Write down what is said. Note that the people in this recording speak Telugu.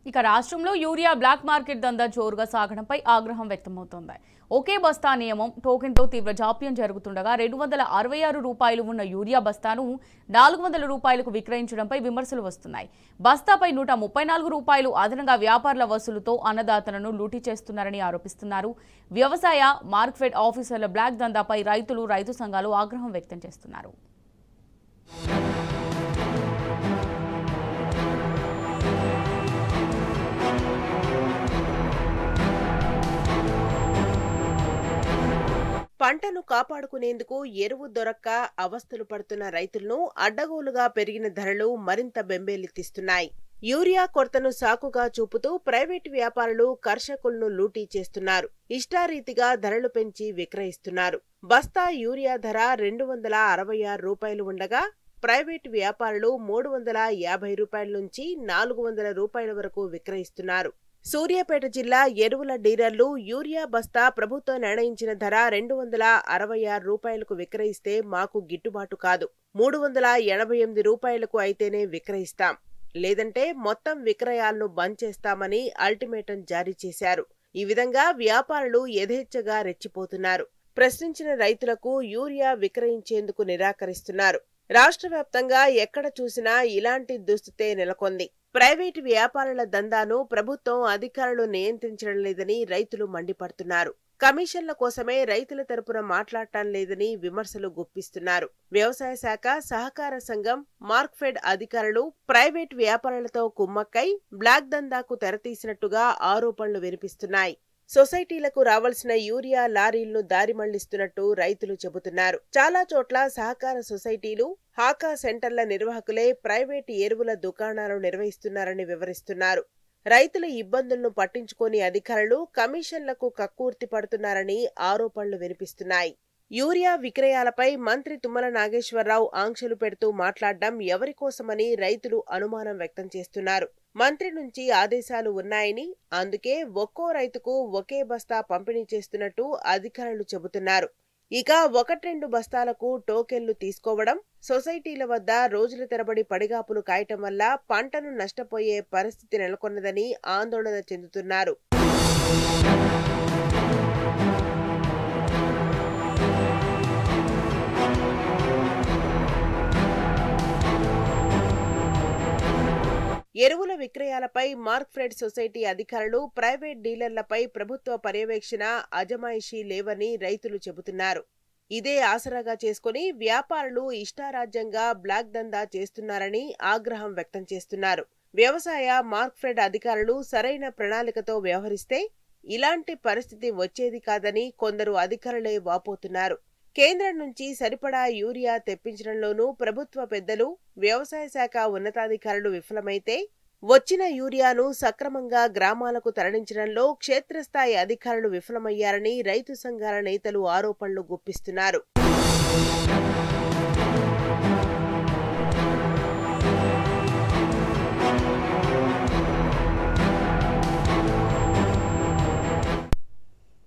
ఇక రాష్ట్రంలో యూరియా బ్లాక్ మార్కెట్ దందా జోరుగా సాగడంపై ఆగ్రహం వ్యక్తమవుతోంది. ఒకే బస్తా నియమం టోకెన్తో తీవ్ర జాప్యం జరుగుతుండగా 266 రూపాయలు ఉన్న యూరియా బస్తాను 400 రూపాయలకు విక్రయించడంపై విమర్శలు వస్తున్నాయి. బస్తాపై 134 రూపాయలు అదనంగా వ్యాపారుల వసూలుతో అన్నదాతలను లూటీ చేస్తున్నారని ఆరోపిస్తున్నారు. వ్యవసాయ మార్కెట్ ఆఫీసర్ల బ్లాక్ దందాపై రైతులు, రైతు సంఘాలు ఆగ్రహం వ్యక్తం చేస్తున్నారు. పంటను కాపాడుకునేందుకు ఎరువు దొరక్క అవస్థలు పడుతున్న రైతులను అడ్డగోలుగా పెరిగిన ధరలు మరింత బెంబేలెత్తిస్తున్నాయి. యూరియా కొరతను సాకుగా చూపుతూ ప్రైవేటు వ్యాపారులు కర్షకులను లూటీ చేస్తున్నారు. ఇష్టారీతిగా ధరలు పెంచి విక్రయిస్తున్నారు. బస్తా యూరియా ధర 266 రూపాయలు ఉండగా ప్రైవేటు వ్యాపారులు 350 రూపాయల నుంచి 400 రూపాయల వరకు విక్రయిస్తున్నారు. సూర్యాపేట జిల్లా ఎరువుల డీలర్లు యూరియా బస్తా ప్రభుత్వం నిర్ణయించిన ధర 266 రూపాయలకు విక్రయిస్తే మాకు గిట్టుబాటు కాదు, 388 రూపాయలకు అయితేనే విక్రయిస్తాం, లేదంటే మొత్తం విక్రయాలను బంద్ చేస్తామని అల్టిమేటం జారీ చేశారు. ఈ విధంగా వ్యాపారులు యథేచ్ఛగా రెచ్చిపోతున్నారు. ప్రశ్నించిన రైతులకు యూరియా విక్రయించేందుకు నిరాకరిస్తున్నారు. రాష్ట్ర వ్యాప్తంగా ఎక్కడ చూసినా ఇలాంటి దుస్థితే నెలకొంది. ప్రైవేటు వ్యాపారుల దందాను ప్రభుత్వం అధికారులు నియంత్రించడం లేదని రైతులు మండిపడుతున్నారు. కమిషన్ల కోసమే రైతుల తరపున మాట్లాడటం లేదని విమర్శలు గుప్పిస్తున్నారు. వ్యవసాయ శాఖ, సహకార సంఘం, మార్క్ఫెడ్ అధికారులు ప్రైవేటు వ్యాపారులతో కుమ్మక్కై బ్లాక్ దందాకు తెరతీసినట్టుగా ఆరోపణలు వినిపిస్తున్నాయి. సొసైటీలకు రావాల్సిన యూరియా లారీలను దారి మళ్లిస్తున్నట్టు రైతులు చెబుతున్నారు. చాలా చోట్ల సహకార సొసైటీలు, హాకా సెంటర్ల నిర్వాహకులే ప్రైవేటు ఎరువుల దుకాణాలు నిర్వహిస్తున్నారని వివరిస్తున్నారు. రైతుల ఇబ్బందులను పట్టించుకోని అధికారులు కమిషన్లకు కక్కుర్తి పడుతున్నారని ఆరోపణలు వినిపిస్తున్నాయి. యూరియా విక్రయాలపై మంత్రి తుమ్మల నాగేశ్వరరావు ఆంక్షలు పెడుతూ మాట్లాడడం ఎవరికోసమని రైతులు అనుమానం వ్యక్తం చేస్తున్నారు. మంత్రి నుంచి ఆదేశాలు ఉన్నాయని, అందుకే ఒక్కో రైతుకు ఒకే బస్తా పంపిణీ చేస్తున్నట్టు అధికారులు చెబుతున్నారు. ఇక 1-2 బస్తాలకు టోకెన్లు తీసుకోవడం, సొసైటీల వద్ద రోజుల తరబడి పడిగాపులు కాయటం వల్ల పంటను నష్టపోయే పరిస్థితి నెలకొన్నదని ఆందోళన చెందుతున్నారు. ఎరువుల విక్రయాలపై మార్క్ఫెడ్ సొసైటీ అధికారులు, ప్రైవేట్ డీలర్లపై ప్రభుత్వ పర్యవేక్షణ, అజమాయిషీ లేవని రైతులు చెబుతున్నారు. ఇదే ఆసరాగా చేసుకుని వ్యాపారులు ఇష్టారాజ్యంగా బ్లాక్ దందా చేస్తున్నారని ఆగ్రహం వ్యక్తం చేస్తున్నారు. వ్యవసాయ మార్క్ఫెడ్ అధికారులు సరైన ప్రణాళికతో వ్యవహరిస్తే ఇలాంటి పరిస్థితి వచ్చేది కాదని కొందరు అధికారులే వాపోతున్నారు. కేంద్రం నుంచి సరిపడా యూరియా తెప్పించడంలోనూ ప్రభుత్వ పెద్దలు, వ్యవసాయ శాఖ ఉన్నతాధికారులు విఫలమైతే వచ్చిన యూరియాను సక్రమంగా గ్రామాలకు తరలించడంలో క్షేత్రస్థాయి అధికారులు విఫలమయ్యారని రైతు సంఘాల నేతలు ఆరోపణలు గుప్పిస్తున్నారు.